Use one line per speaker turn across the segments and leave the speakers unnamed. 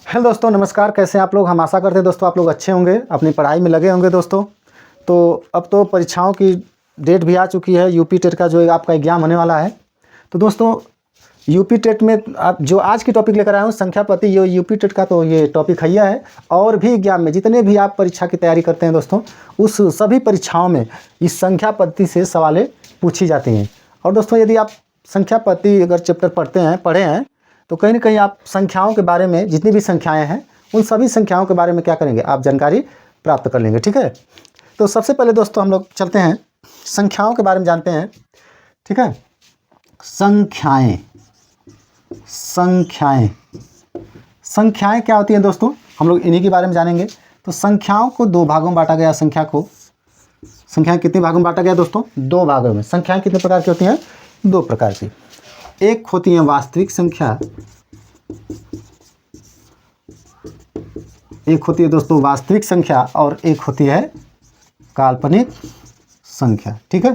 Hello दोस्तों, नमस्कार। कैसे हैं आप लोग? हम आशा करते हैं दोस्तों आप लोग अच्छे होंगे, अपनी पढ़ाई में लगे होंगे दोस्तों। तो अब तो परीक्षाओं की डेट भी आ चुकी है। यूपी टेट का जो आपका एग्ज़ाम होने वाला है। तो दोस्तों यूपी टेट में आप जो आज की टॉपिक लेकर आया हूँ संख्या पद्धति, ये यूपी टेट का तो ये टॉपिक है है। और भी एग्जाम में जितने भी आप परीक्षा की तैयारी करते हैं दोस्तों, उस सभी परीक्षाओं में इस संख्या पद्धति से सवालें पूछी जाती हैं। और दोस्तों यदि आप संख्या पद्धति अगर चैप्टर पढ़े हैं तो कहीं ना कहीं आप संख्याओं के बारे में, जितनी भी संख्याएं हैं उन सभी संख्याओं के बारे में क्या करेंगे, आप जानकारी प्राप्त कर लेंगे। ठीक है, तो सबसे पहले दोस्तों हम लोग चलते हैं संख्याओं के बारे में जानते हैं। ठीक है, संख्याएं संख्याएं संख्याएं क्या होती हैं दोस्तों, हम लोग इन्हीं के बारे में जानेंगे। तो संख्याओं को दो भागों में बांटा गया। संख्याएं कितने भागों में बांटा गया दोस्तों? दो भागों में। संख्याएं कितने प्रकार की होती हैं? दो प्रकार की। एक होती है वास्तविक संख्या, एक होती है दोस्तों वास्तविक संख्या, और एक होती है काल्पनिक संख्या। ठीक है,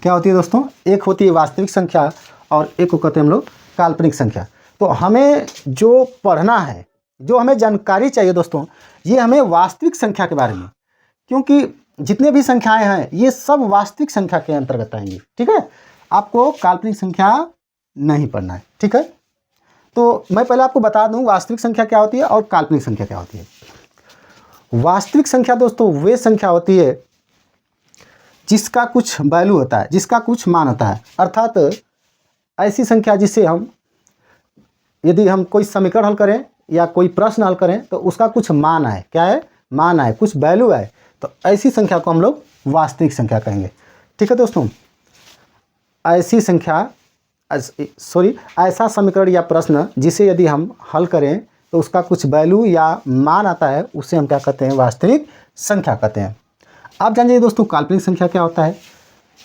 क्या होती है दोस्तों? एक होती है वास्तविक संख्या और एक को कहते हैं हम लोग काल्पनिक संख्या। तो हमें जो पढ़ना है, जो हमें जानकारी चाहिए दोस्तों, ये हमें वास्तविक संख्या के बारे में, क्योंकि जितने भी संख्याएं हैं ये सब वास्तविक संख्या के अंतर्गत आएंगी। ठीक है, आपको काल्पनिक संख्या नहीं पढ़ना है। ठीक है, तो मैं पहले आपको बता दूं वास्तविक संख्या क्या होती है और काल्पनिक संख्या क्या होती है। वास्तविक संख्या दोस्तों वे संख्या होती है जिसका कुछ वैल्यू होता है, जिसका कुछ मान होता है। अर्थात ऐसी संख्या जिससे हम, यदि हम कोई समीकरण हल करें या कोई प्रश्न हल करें तो उसका कुछ मान आए। क्या है? मान आए, कुछ वैल्यू आए, तो ऐसी संख्या को हम लोग वास्तविक संख्या कहेंगे। ठीक है दोस्तों, ऐसी संख्या ऐसा समीकरण या प्रश्न जिसे यदि हम हल करें तो उसका कुछ वैल्यू या मान आता है, उसे हम क्या कहते हैं? वास्तविक संख्या कहते हैं। आप जानिए दोस्तों काल्पनिक संख्या क्या होता है।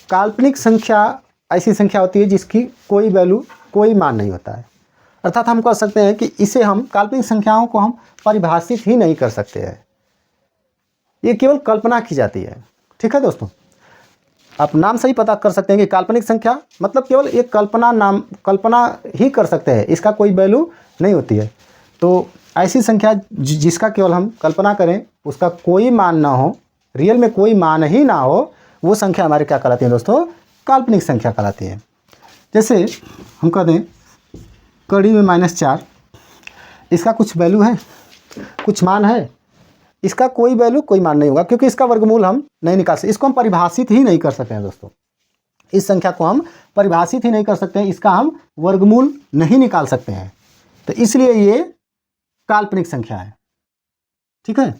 काल्पनिक संख्या ऐसी संख्या होती है जिसकी कोई वैल्यू, कोई मान नहीं होता है। अर्थात हम कह सकते हैं कि इसे हम, काल्पनिक संख्याओं को हम परिभाषित ही नहीं कर सकते हैं, ये केवल कल्पना की जाती है। ठीक है दोस्तों, आप नाम से ही पता कर सकते हैं कि काल्पनिक संख्या मतलब केवल एक कल्पना ही कर सकते हैं, इसका कोई वैल्यू नहीं होती है। तो ऐसी संख्या जिसका केवल हम कल्पना करें, उसका कोई मान ना हो, रियल में कोई मान ही ना हो, वो संख्या हमारी क्या कहलाती है दोस्तों? काल्पनिक संख्या कहलाती है। जैसे हम कह दें कड़ी में -4, इसका कुछ वैल्यू है, कुछ मान है, इसका कोई वैल्यू, कोई मान नहीं होगा, क्योंकि इसका वर्गमूल हम नहीं निकाल सकते, इसको हम परिभाषित ही नहीं कर सकते हैं दोस्तों। इस संख्या को हम परिभाषित ही नहीं कर सकते हैं, इसका हम वर्गमूल नहीं निकाल सकते हैं, तो इसलिए ये काल्पनिक संख्या है। ठीक है,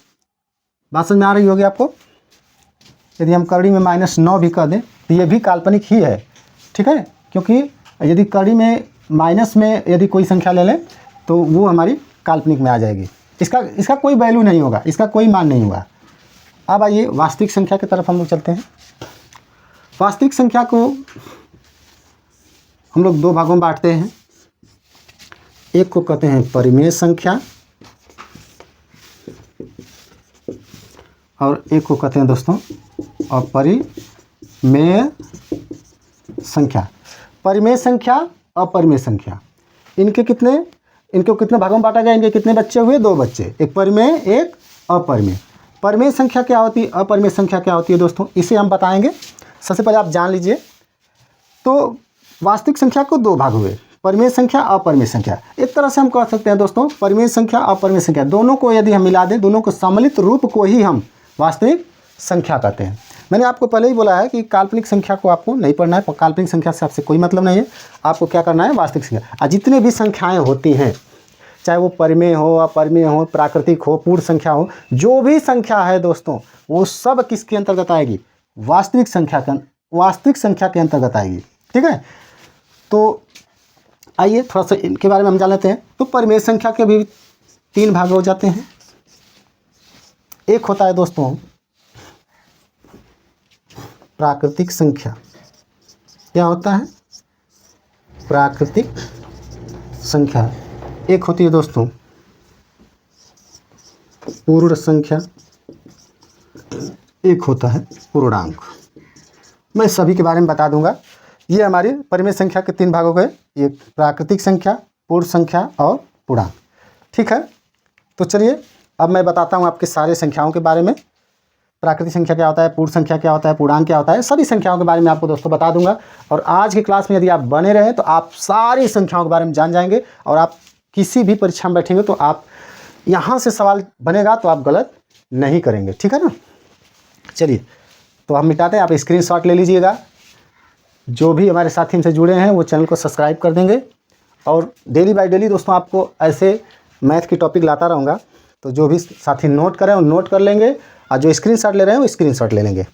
बात समझ में आ रही होगी आपको। यदि हम कड़ी में -9 भी कह दें तो ये भी काल्पनिक ही है। ठीक है, क्योंकि यदि कड़ी में माइनस में यदि कोई संख्या ले लें तो वो हमारी काल्पनिक में आ जाएगी, इसका कोई वैल्यू नहीं होगा, इसका कोई मान नहीं होगा। अब आइए वास्तविक संख्या की तरफ हम लोग चलते हैं। वास्तविक संख्या को हम लोग दो भागों में बांटते हैं। एक को कहते हैं परिमेय संख्या और एक को कहते हैं दोस्तों अपरिमेय संख्या। परिमेय संख्या, अपरिमेय संख्या, इनको कितने भागों में बांटा गया? इनके कितने बच्चे हुए? दो बच्चे, एक परिमेय एक अपरिमेय। परिमेय संख्या क्या होती है, अपरिमेय संख्या क्या होती है दोस्तों, इसे हम बताएंगे। सबसे पहले आप जान लीजिए, तो वास्तविक संख्या को दो भाग हुए, परिमेय संख्या, अपरिमेय संख्या। एक तरह से हम कह सकते हैं दोस्तों परिमेय संख्या, अपरिमेय संख्या, दोनों को यदि हम मिला दें, दोनों को सम्मिलित रूप को ही हम वास्तविक संख्या कहते हैं। मैंने आपको पहले ही बोला है कि काल्पनिक संख्या को आपको नहीं पढ़ना है, काल्पनिक संख्या से आपसे कोई मतलब नहीं है, आपको क्या करना है? वास्तविक संख्या। और जितने भी संख्याएं होती हैं, चाहे वो परिमेय हो, अपरिमेय हो, प्राकृतिक हो, पूर्ण संख्या हो, जो भी संख्या है दोस्तों वो सब किसके अंतर्गत आएगी? वास्तविक संख्या के अंतर्गत आएगी। ठीक है, तो आइए थोड़ा सा इनके बारे में हम जान लेते हैं। तो परिमेय संख्या के भी तीन भाग हो जाते हैं। एक होता है दोस्तों प्राकृतिक संख्या। क्या होता है? प्राकृतिक संख्या। एक होती है दोस्तों पूर्ण संख्या, एक होता है पूर्णांक। मैं सभी के बारे में बता दूंगा। ये हमारी परिमेय संख्या के तीन भाग हो गए, एक प्राकृतिक संख्या, पूर्ण संख्या और पूर्णांक। ठीक है, तो चलिए अब मैं बताता हूँ आपके सारे संख्याओं के बारे में। प्राकृतिक संख्या क्या होता है, पूर्ण संख्या क्या होता है, पूर्णांक क्या होता है, सभी संख्याओं के बारे में आपको दोस्तों बता दूंगा। और आज की क्लास में यदि आप बने रहें तो आप सारी संख्याओं के बारे में जान जाएंगे। और आप किसी भी परीक्षा में बैठेंगे तो आप यहाँ से सवाल बनेगा तो आप गलत नहीं करेंगे, ठीक है ना। चलिए तो हम मिटाते हैं, आप स्क्रीनशॉट ले लीजिएगा। जो भी हमारे साथी हमसे जुड़े हैं वो चैनल को सब्सक्राइब कर देंगे। और डेली बाय डेली दोस्तों आपको ऐसे मैथ की टॉपिक लाता रहूँगा, तो जो भी साथी नोट करें वो नोट कर लेंगे, और जो स्क्रीनशॉट ले रहे हैं वो स्क्रीनशॉट ले लेंगे।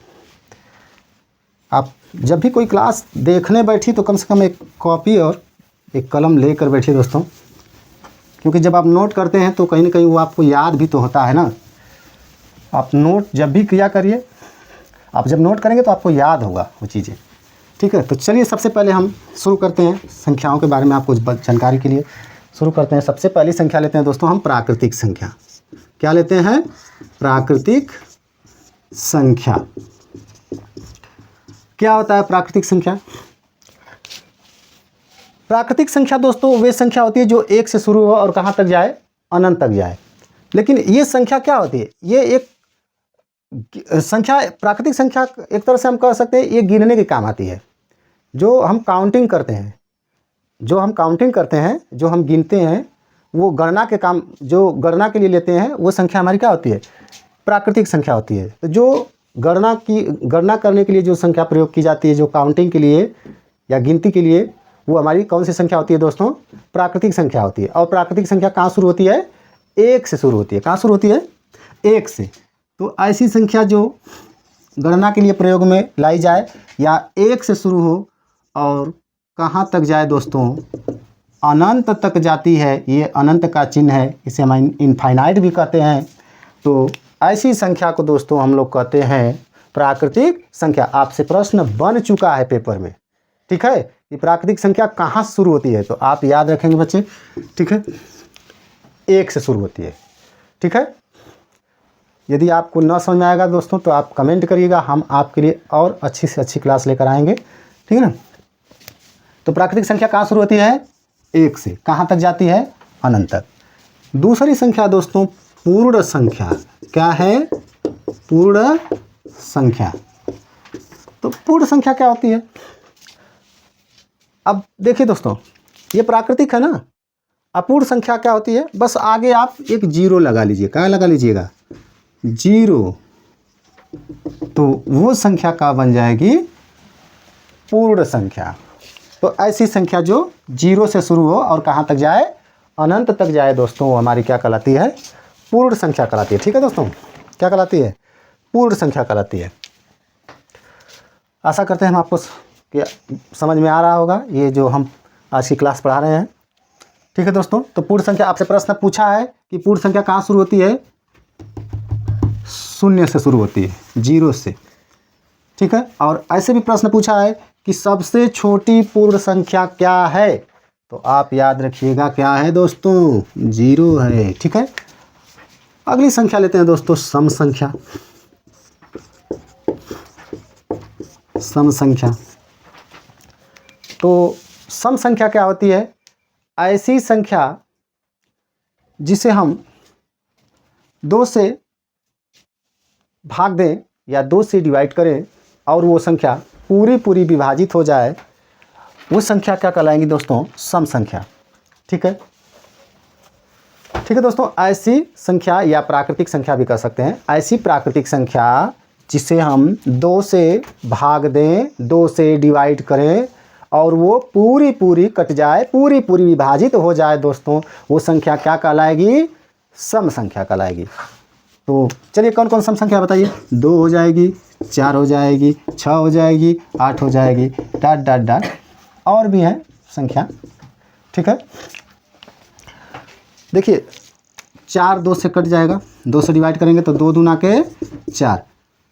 आप जब भी कोई क्लास देखने बैठी तो कम से कम एक कॉपी और एक कलम लेकर बैठिए दोस्तों, क्योंकि जब आप नोट करते हैं तो कहीं ना कहीं वो आपको याद भी तो होता है ना। आप नोट जब भी किया करिए, आप जब नोट करेंगे तो आपको याद होगा वो चीज़ें, ठीक है। तो चलिए सबसे पहले हम शुरू करते हैं संख्याओं के बारे में आपको जानकारी के लिए शुरू करते हैं। सबसे पहली संख्या लेते हैं दोस्तों हम प्राकृतिक संख्या। क्या लेते हैं? प्राकृतिक संख्या। क्या होता है प्राकृतिक संख्या? प्राकृतिक संख्या दोस्तों वे संख्या होती है जो एक से शुरू हो और कहाँ तक जाए? अनंत तक जाए। लेकिन ये संख्या क्या होती है? ये एक संख्या, प्राकृतिक संख्या एक तरह से हम कह सकते हैं ये गिनने के काम आती है। जो हम काउंटिंग करते हैं, जो हम गिनते हैं, वो गणना के काम, जो गणना के लिए लेते हैं वो संख्या हमारी क्या होती है? प्राकृतिक संख्या होती है। तो जो गणना करने के लिए जो संख्या प्रयोग की जाती है, जो काउंटिंग के लिए या गिनती के लिए, वो हमारी कौन सी संख्या होती है दोस्तों? प्राकृतिक संख्या होती है। और प्राकृतिक संख्या कहाँ शुरू होती है? एक से शुरू होती है। कहाँ शुरू होती है? एक से। तो ऐसी संख्या जो गणना के लिए प्रयोग में लाई जाए या एक से शुरू हो और कहाँ तक जाए दोस्तों? अनंत तक जाती है। ये अनंत का चिन्ह है, इसे हम इनफाइनाइट भी कहते हैं। तो ऐसी संख्या को दोस्तों हम लोग कहते हैं प्राकृतिक संख्या। आपसे प्रश्न बन चुका है पेपर में, ठीक है, कि प्राकृतिक संख्या कहाँ से शुरू होती है, तो आप याद रखेंगे बच्चे, ठीक है, एक से शुरू होती है, ठीक है। यदि आपको न समझ में आएगा दोस्तों तो आप कमेंट करिएगा, हम आपके लिए और अच्छी से अच्छी क्लास लेकर आएंगे, ठीक है ना। तो प्राकृतिक संख्या कहाँ शुरू होती है? एक से। कहाँ तक जाती है? अनंत तक। दूसरी संख्या दोस्तों पूर्ण संख्या। क्या है? पूर्ण संख्या। तो पूर्ण संख्या क्या होती है? अब देखिए दोस्तों, ये प्राकृतिक है ना। अपूर्ण संख्या क्या होती है? बस आगे आप एक जीरो लगा लीजिए। क्या लगा लीजिएगा? जीरो। तो वो संख्या का बन जाएगी पूर्ण संख्या। तो ऐसी संख्या जो जीरो से शुरू हो और कहाँ तक जाए? अनंत तक जाए दोस्तों, वो हमारी क्या कहलाती है? पूर्ण संख्या कहलाती है, ठीक है दोस्तों। क्या कहलाती है? पूर्ण संख्या कहलाती है। आशा करते हैं हम आपको कि समझ में आ रहा होगा ये जो हम आज की क्लास पढ़ा रहे हैं, ठीक है दोस्तों। तो पूर्ण संख्या, आपसे प्रश्न पूछा है कि पूर्ण संख्या कहाँ शुरू होती है? शून्य से शुरू होती है, जीरो से, ठीक है। और ऐसे भी प्रश्न पूछा है कि सबसे छोटी पूर्ण संख्या क्या है? तो आप याद रखिएगा क्या है दोस्तों? जीरो है, ठीक है। अगली संख्या लेते हैं दोस्तों सम संख्या। सम संख्या। तो सम संख्या क्या होती है? ऐसी संख्या जिसे हम 2 से भाग दें या 2 से डिवाइड करें और वो संख्या पूरी विभाजित हो जाए, वो संख्या क्या कहलाएंगी दोस्तों? सम संख्या, ठीक है। ठीक है दोस्तों, ऐसी संख्या या प्राकृतिक संख्या भी कह सकते हैं, ऐसी प्राकृतिक संख्या जिसे हम 2 से भाग दें, 2 से डिवाइड करें और वो पूरी कट जाए, पूरी विभाजित हो जाए दोस्तों, वो संख्या क्या कहलाएगी? सम संख्या कहलाएगी। तो चलिए कौन कौन सम संख्या बताइए? 2 हो जाएगी, 4 हो जाएगी, 6 हो जाएगी, 8 हो जाएगी, डॉट डॉट डॉट, और भी है संख्या, ठीक है। देखिए 4 2 से कट जाएगा, 2 से डिवाइड करेंगे तो 2 दूना के 4,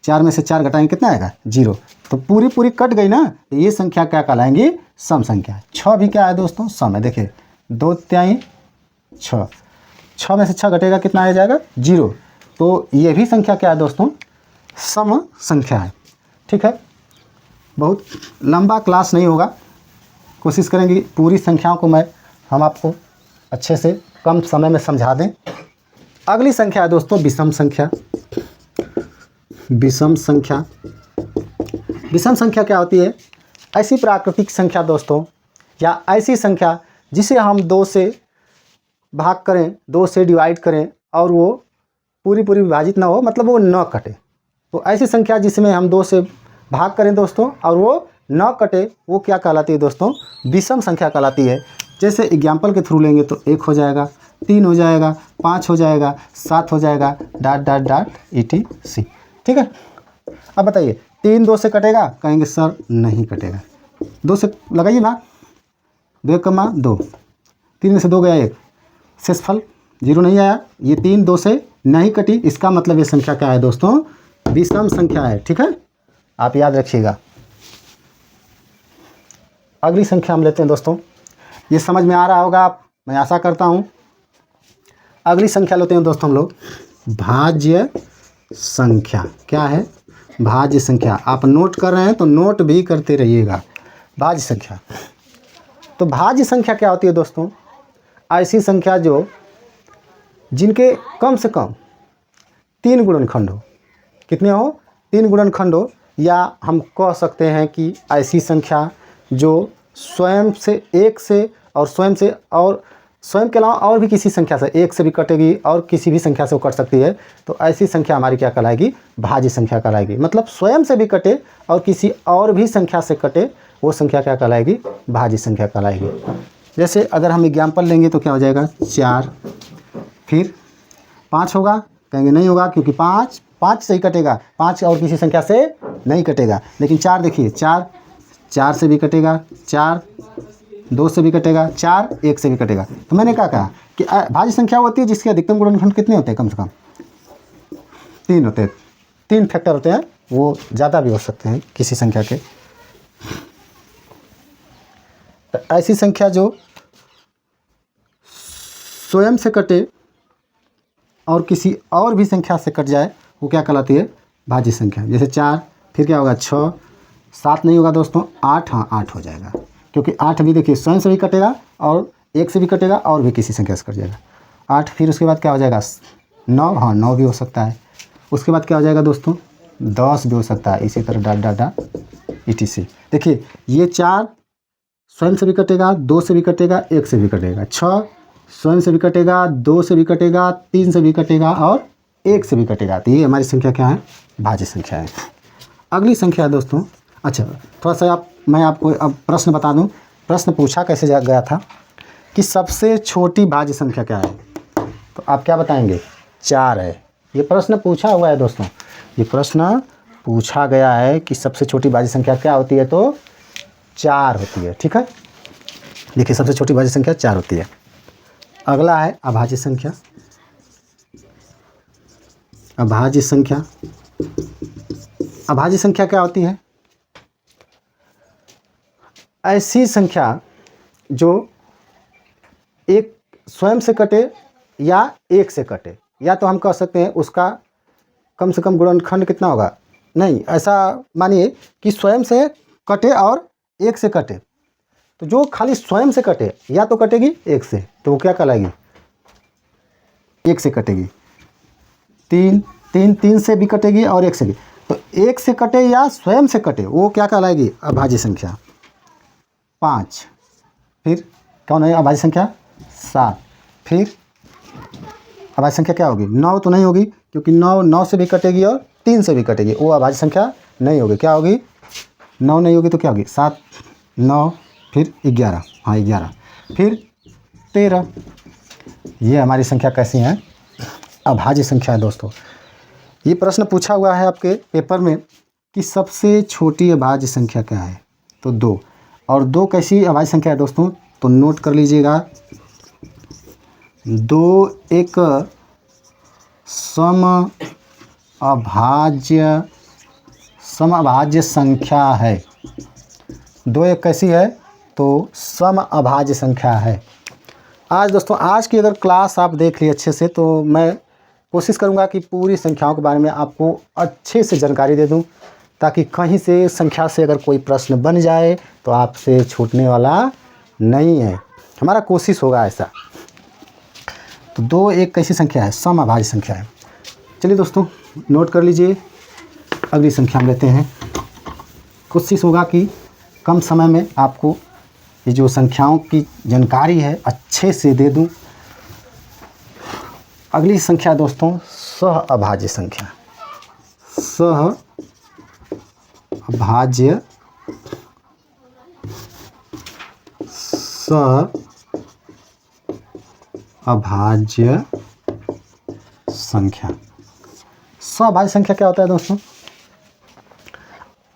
4 में से 4 घटाएंगे कितना आएगा? 0। तो पूरी कट गई ना, तो ये संख्या क्या कहलाएंगी? सम संख्या। 6 भी क्या है दोस्तों? सम है। देखिए 2 तिहाई 6, 6 में से 6 घटेगा कितना आ जाएगा? 0। तो ये भी संख्या क्या है दोस्तों? सम संख्या है, ठीक है। बहुत लंबा क्लास नहीं होगा, कोशिश करेंगे पूरी संख्याओं को हम आपको अच्छे से कम समय में समझा दें। अगली संख्या है दोस्तों विषम संख्या। विषम संख्या, विषम संख्या क्या होती है? ऐसी प्राकृतिक संख्या दोस्तों, या ऐसी संख्या जिसे हम 2 से भाग करें, 2 से डिवाइड करें और वो पूरी पूरी विभाजित ना हो, मतलब वो न कटे। तो ऐसी संख्या जिसमें हम 2 से भाग करें दोस्तों और वो न कटे, वो क्या कहलाती है दोस्तों? विषम संख्या कहलाती है। जैसे एग्जाम्पल के थ्रू लेंगे तो 1 हो जाएगा, 3 हो जाएगा, 5 हो जाएगा, 7 हो जाएगा, डॉट डॉट डॉट etc। ठीक है, अब बताइए 3 2 से कटेगा? कहेंगे सर नहीं कटेगा। 2 से लगाइए ना, 2 कमा 2, 3 में से 2 गया 1, शेषफल 0 नहीं आया। ये 3 2 से नहीं कटी, इसका मतलब ये संख्या क्या है दोस्तों? विषम संख्या है। ठीक है, आप याद रखिएगा। अगली संख्या हम लेते हैं दोस्तों, ये समझ में आ रहा होगा आप, मैं आशा करता हूँ। अगली संख्या लेते हैं दोस्तों हम लोग भाज्य संख्या। क्या है? भाज्य संख्या। आप नोट कर रहे हैं तो नोट भी करते रहिएगा। भाज्य संख्या, तो भाज्य संख्या क्या होती है दोस्तों? ऐसी संख्या जो जिनके कम से कम 3 गुणनखंड हो। कितने हो? 3 गुणनखंड हो। या हम कह सकते हैं कि ऐसी संख्या जो स्वयं से 1 से और स्वयं से और स्वयं के अलावा और भी किसी संख्या से, 1 से भी कटेगी और किसी भी संख्या से वो कट सकती है, तो ऐसी संख्या हमारी क्या कहलाएगी? भाज्य संख्या कहलाएगी। मतलब स्वयं से भी कटे और किसी और भी संख्या से कटे, वो संख्या क्या कहलाएगी? भाज्य संख्या कहलाएगी। जैसे अगर हम एग्जाम्पल लेंगे तो क्या हो जाएगा? 4, फिर 5 होगा? कहेंगे नहीं होगा, क्योंकि 5 से ही कटेगा, 5 और किसी संख्या से नहीं कटेगा। लेकिन 4 देखिए, 4 से भी कटेगा, 4 2 से भी कटेगा, 4 1 से भी कटेगा। तो मैंने क्या कहा कि भाज्य संख्या होती है जिसके अधिकतम गुणनखंड कितने होते हैं? कम से कम 3 होते हैं। 3 फैक्टर होते हैं, वो ज़्यादा भी हो सकते हैं किसी संख्या के। तो ऐसी संख्या जो स्वयं से कटे और किसी और भी संख्या से कट जाए, वो क्या कहलाती है? भाज्य संख्या। जैसे 4, फिर क्या होगा? 6, 7 नहीं होगा दोस्तों, 8, हाँ 8 हो जाएगा, क्योंकि 8 भी देखिए स्वयं से भी कटेगा और 1 से भी कटेगा और भी किसी संख्या से कट जाएगा। 8, फिर उसके बाद क्या हो जाएगा? 9, हाँ 9 भी हो सकता है। उसके बाद क्या हो जाएगा दोस्तों? 10 भी हो सकता है। इसी तरह डॉट डॉट डॉट etc। देखिए ये 4 स्वयं से भी कटेगा, 2 से भी कटेगा, 1 से भी कटेगा। 6 स्वयं से भी कटेगा, 2 से भी कटेगा, 3 से भी कटेगा और 1 से भी कटेगा। तो ये हमारी संख्या क्या है? भाज्य संख्या है। अगली संख्या है दोस्तों, अच्छा थोड़ा सा मैं आपको अब प्रश्न बता दूं। प्रश्न पूछा कैसे गया था कि सबसे छोटी भाज्य संख्या क्या है? तो आप क्या बताएंगे? 4 है। ये प्रश्न पूछा हुआ है दोस्तों, ये प्रश्न पूछा गया है कि सबसे छोटी भाज्य संख्या क्या होती है? तो 4 होती है। ठीक है, देखिए सबसे छोटी भाज्य संख्या 4 होती है। अगला है अभाज्य संख्या। अभाज्य संख्या, अभाज्य संख्या क्या होती है? ऐसी संख्या जो एक स्वयं से कटे या 1 से कटे, या तो हम कह सकते हैं उसका कम से कम गुणनखंड कितना होगा? नहीं, ऐसा मानिए कि स्वयं से कटे और 1 से कटे, तो जो खाली स्वयं से कटे या तो कटेगी 1 से, तो वो क्या कहलाएगी? 1 से कटेगी। 3 से भी कटेगी और 1 से भी। तो 1 से कटे या स्वयं से कटे, वो क्या कहलाएगी? अभाज्य संख्या। 5, फिर कौन है अभाज्य संख्या? 7, फिर अभाज्य संख्या क्या होगी? 9 तो नहीं होगी, क्योंकि 9 से भी कटेगी और 3 से भी कटेगी, वो अभाज्य संख्या नहीं होगी। क्या होगी? 9 नहीं होगी तो क्या होगी? 7, 9, फिर 11, हाँ 11, फिर 13। ये हमारी संख्या कैसी है? अभाज्य संख्या है दोस्तों। ये प्रश्न पूछा हुआ है आपके पेपर में कि सबसे छोटी अभाज्य संख्या क्या है? तो 2। और 2 कैसी अभाज्य संख्या है दोस्तों? तो नोट कर लीजिएगा, 2 एक सम अभाज्य संख्या है। 2 एक कैसी है? तो सम अभाज्य संख्या है। आज दोस्तों, आज की अगर क्लास आप देख ली अच्छे से, तो मैं कोशिश करूंगा कि पूरी संख्याओं के बारे में आपको अच्छे से जानकारी दे दूं, ताकि कहीं से संख्या से अगर कोई प्रश्न बन जाए तो आपसे छूटने वाला नहीं है। हमारा कोशिश होगा ऐसा। तो 2 एक कैसी संख्या है, समअभाज्य संख्या है। चलिए दोस्तों नोट कर लीजिए, अगली संख्या हम लेते हैं। कोशिश होगा कि कम समय में आपको ये जो संख्याओं की जानकारी है अच्छे से दे दूं। अगली संख्या दोस्तों सहअभाज्य संख्या, सहअभाज्य संख्या। सहअभाज्य संख्या क्या होता है दोस्तों?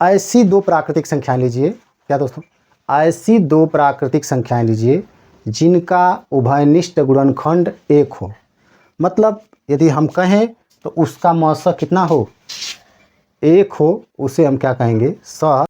ऐसी 2 प्राकृतिक संख्याएं लीजिए, क्या दोस्तों, ऐसी 2 प्राकृतिक संख्याएं लीजिए जिनका उभयनिष्ठ गुणनखंड 1 हो। मतलब यदि हम कहें तो उसका मौसक कितना हो, 1 हो, उसे हम क्या कहेंगे,